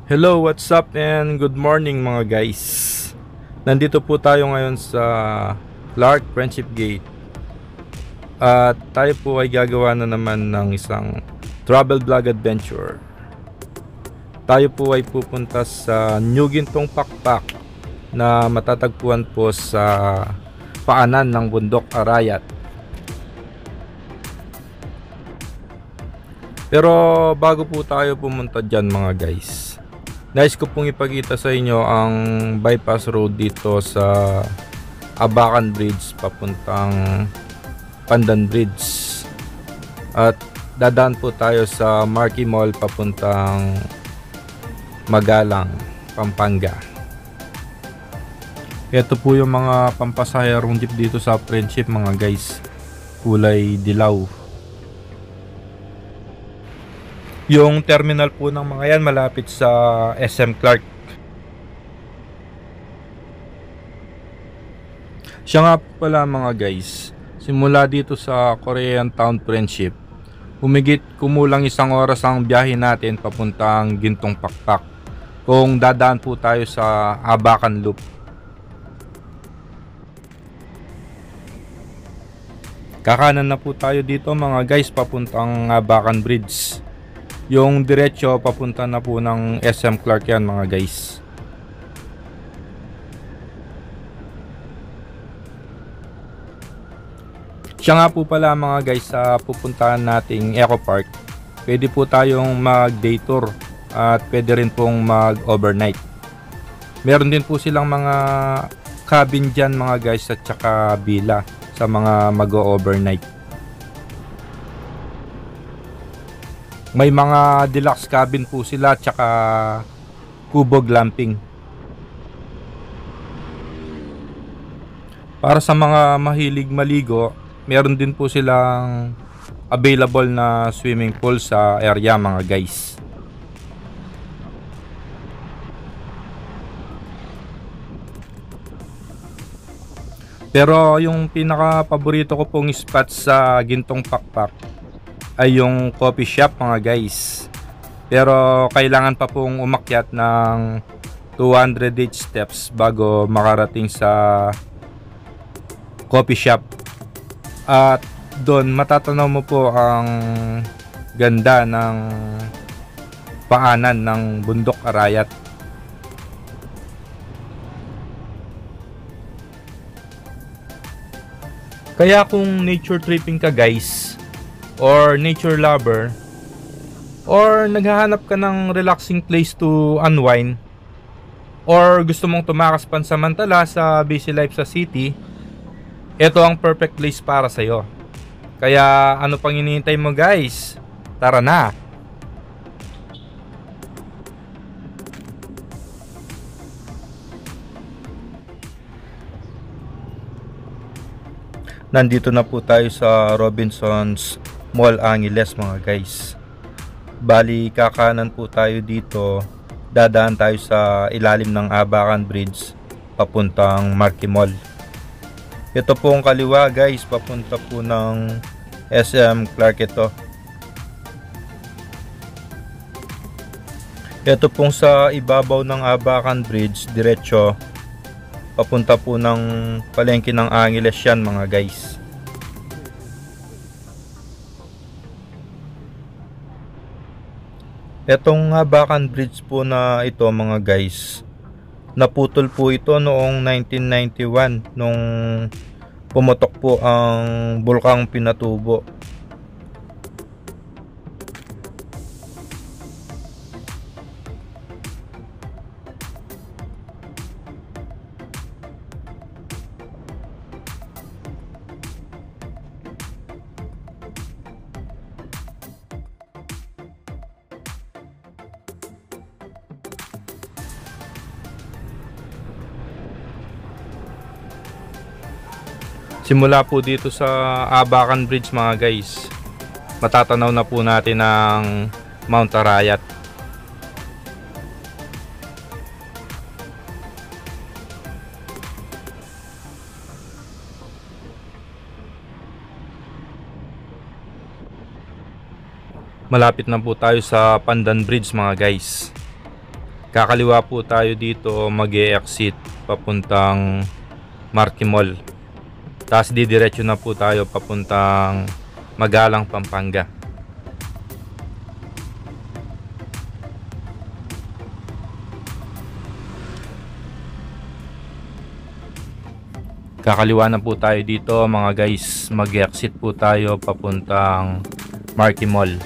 Hello, what's up and good morning mga guys. Nandito po tayo ngayon sa Clark Friendship Gate. At tayo po ay gagawa na naman ng isang travel vlog adventure. Tayo po ay pupunta sa New Gintong Pakpak na matatagpuan po sa paanan ng Bundok Arayat. Pero bago po tayo pumunta dyan mga guys, nais ko pong ipakita sa inyo ang bypass road dito sa Abacan Bridge papuntang Pandan Bridge. At dadaan po tayo sa Marquee Mall papuntang Magalang, Pampanga. Ito po yung mga pampasahirong jeep dito sa Friendship mga guys. Kulay dilaw. Yung terminal po ng mga yan malapit sa SM Clark. Siya nga po pala mga guys, simula dito sa Korean Town Friendship, kumulang 1 oras ang biyahe natin papuntang Gintong Pakpak kung dadaan po tayo sa Abacan Loop. Kakanan na po tayo dito mga guys papuntang Abacan Bridge. Yung diretso papunta na po ng SM Clark yan mga guys. Siya nga po pala mga guys sa pupuntahan nating Eco Park. Pwede po tayong mag day tour at pwede rin pong mag overnight. Meron din po silang mga cabin dyan mga guys at saka villa sa mga mag overnight. May mga deluxe cabin po sila at saka kubo glamping. Para sa mga mahilig maligo, meron din po silang available na swimming pool sa area mga guys. Pero yung pinaka paborito ko pong spot sa Gintong Pakpak ay yung coffee shop mga guys. Pero kailangan pa pong umakyat ng 208 steps bago makarating sa coffee shop. At doon matatanaw mo po ang ganda ng paanan ng Bundok Arayat. Kaya kung nature tripping ka guys, or nature lover, or naghahanap ka ng relaxing place to unwind, or gusto mong tumakas pansamantala sa busy life sa city, ito ang perfect place para sa'yo. Kaya ano pang hinihintay mo guys? Tara na! Nandito na po tayo sa Robinsons Mall Angeles mga guys. Bali kakanan po tayo dito, dadaan tayo sa ilalim ng Abacan Bridge papuntang Marquee Mall. Ito po ang kaliwa guys, papunta po ng SM Clark ito. Ito pong sa ibabaw ng Abacan Bridge, diretso papunta po ng palengke ng Angeles yan mga guys. Etong Abacan Bridge po na ito mga guys, naputol po ito noong 1991 nung pumutok po ang bulkang Pinatubo. Simula po dito sa Abacan Bridge mga guys, matatanaw na po natin ang Mount Arayat. Malapit na po tayo sa Pandan Bridge mga guys. Kakaliwa po tayo dito, mag-e-exit papuntang Marquee Mall. Tapos didiretso na po tayo papuntang Magalang, Pampanga. Kakaliwa na po tayo dito mga guys, mag-exit po tayo papuntang Marquee Mall.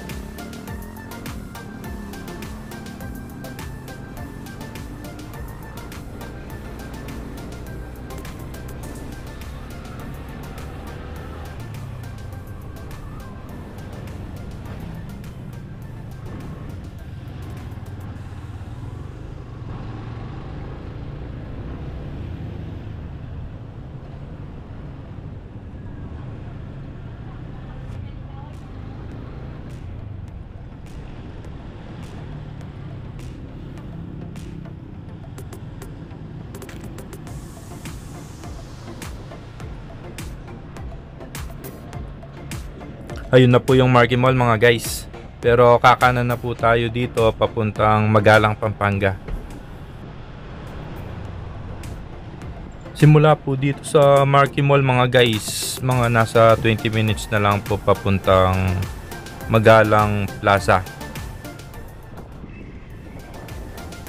Ayun na po yung Marquee Mall mga guys. Pero kakanan na po tayo dito papuntang Magalang, Pampanga. Simula po dito sa Marquee Mall mga guys, mga nasa 20 minutes na lang po papuntang Magalang Plaza.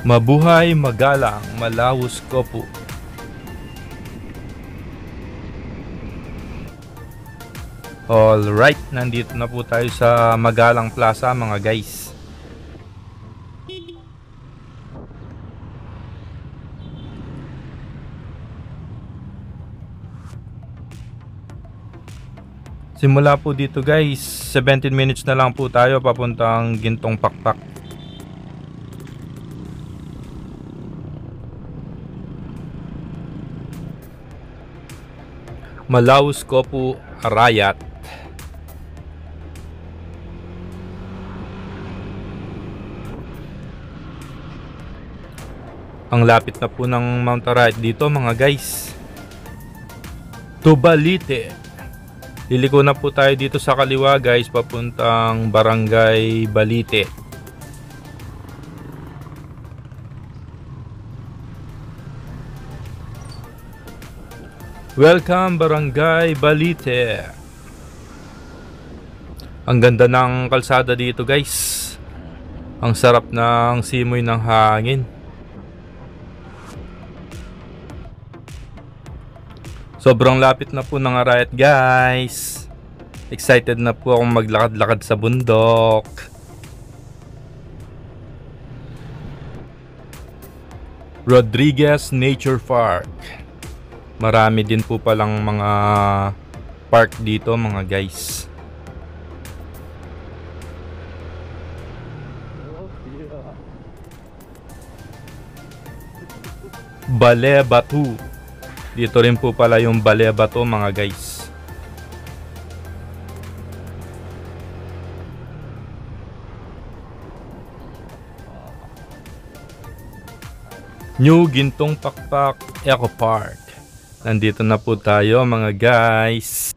Mabuhay Magalang, Malawos ko po. Alright, nandito na po tayo sa Magalang Plaza mga guys. Simula po dito guys, 17 minutes na lang po tayo papuntang Gintong Pakpak. Malawos ko po, Arayat. Ang lapit na po ng Mount Arayat dito mga guys. To Balite. Liliko na po tayo dito sa kaliwa guys, papuntang Barangay Balite. Welcome Barangay Balite. Ang ganda ng kalsada dito guys. Ang sarap ng simoy ng hangin. Sobrang lapit na po ng Arayat guys. Excited na po akong maglakad-lakad sa bundok. Rodriguez Nature Park. Marami din po palang mga park dito mga guys. Balé Batu. Dito rin po pala yung Balé Batu mga guys. New Gintong Pakpak Eco Park. Nandito na po tayo mga guys.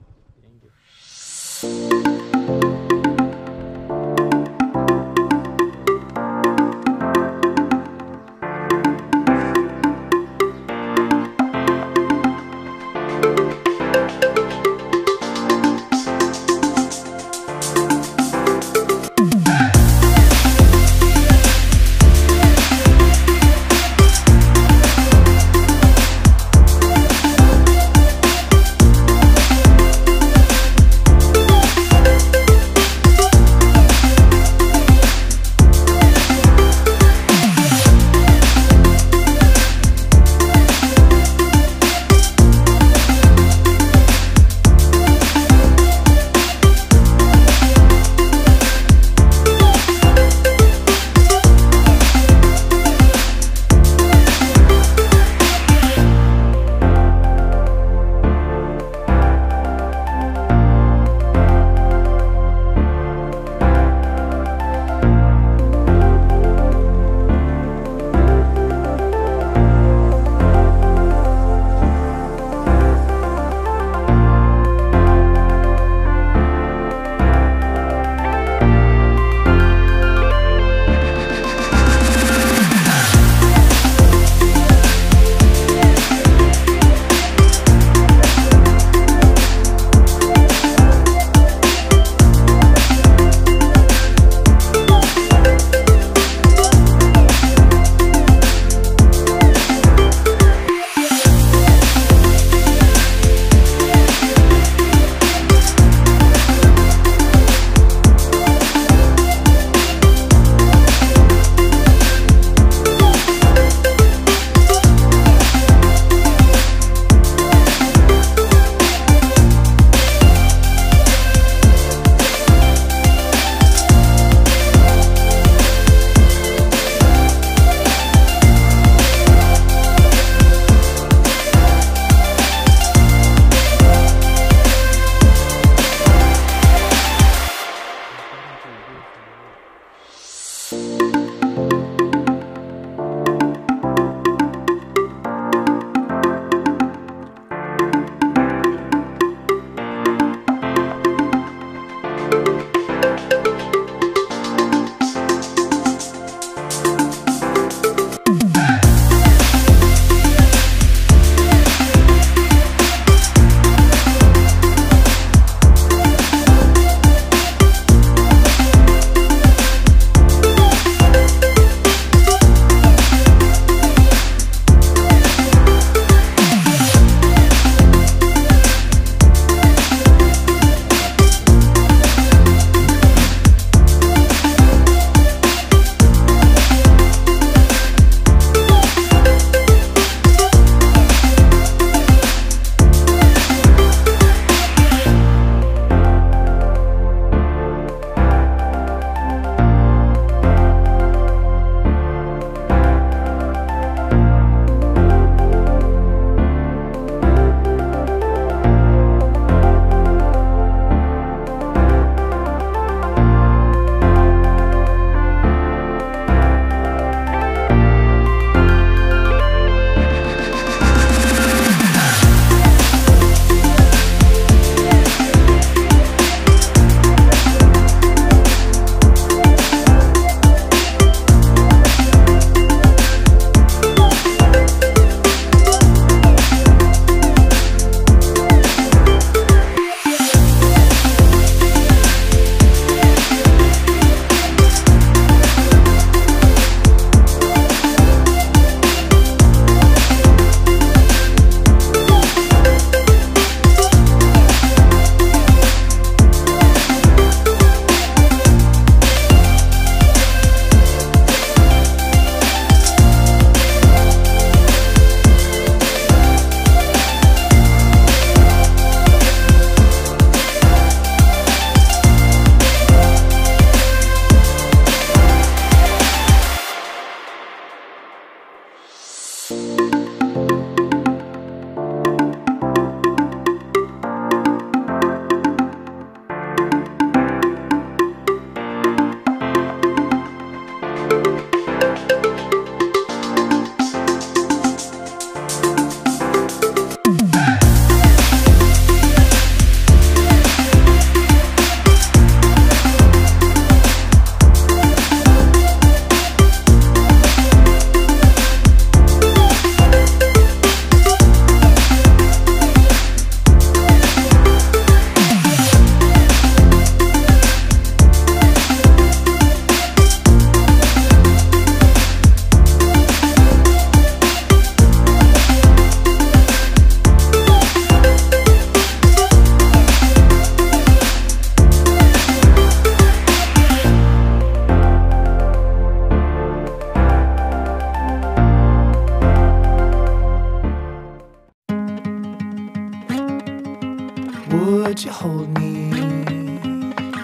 would you hold me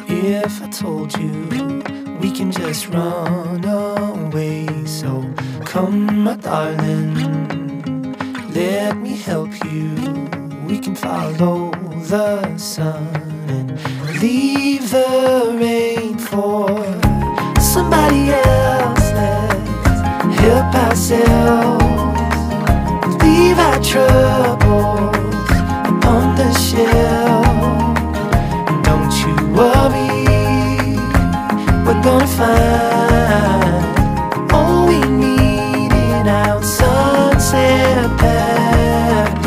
if I told you we can just run away? So come, my darling, let me help you. We can follow the sun and leave the rain for somebody else. Let's help ourselves, leave our troubles upon the shelf. Don't you worry, we're gonna find all we need in our sunset paradise.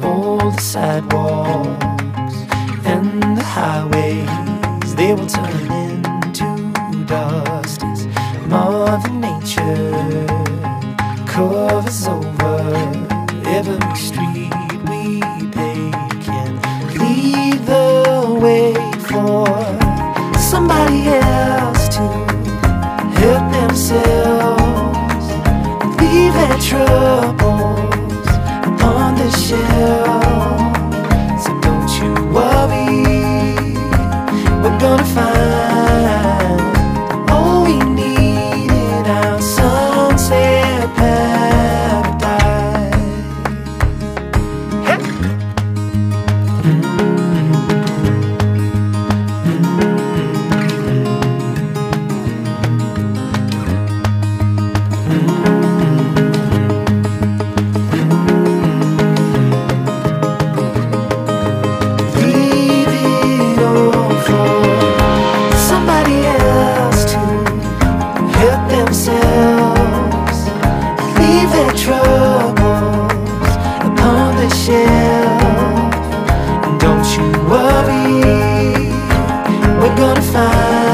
All the sidewalks and the highways, they will turn into dust as Mother Nature covers over every street we take, and lead the way for somebody else to help themselves, leave their troubles upon the shelf. So don't you worry, we're gonna find all we need in our sunset paradise. Hey. Leave it all for somebody else to help themselves, leave their troubles upon the shelf. And don't you worry, we're gonna find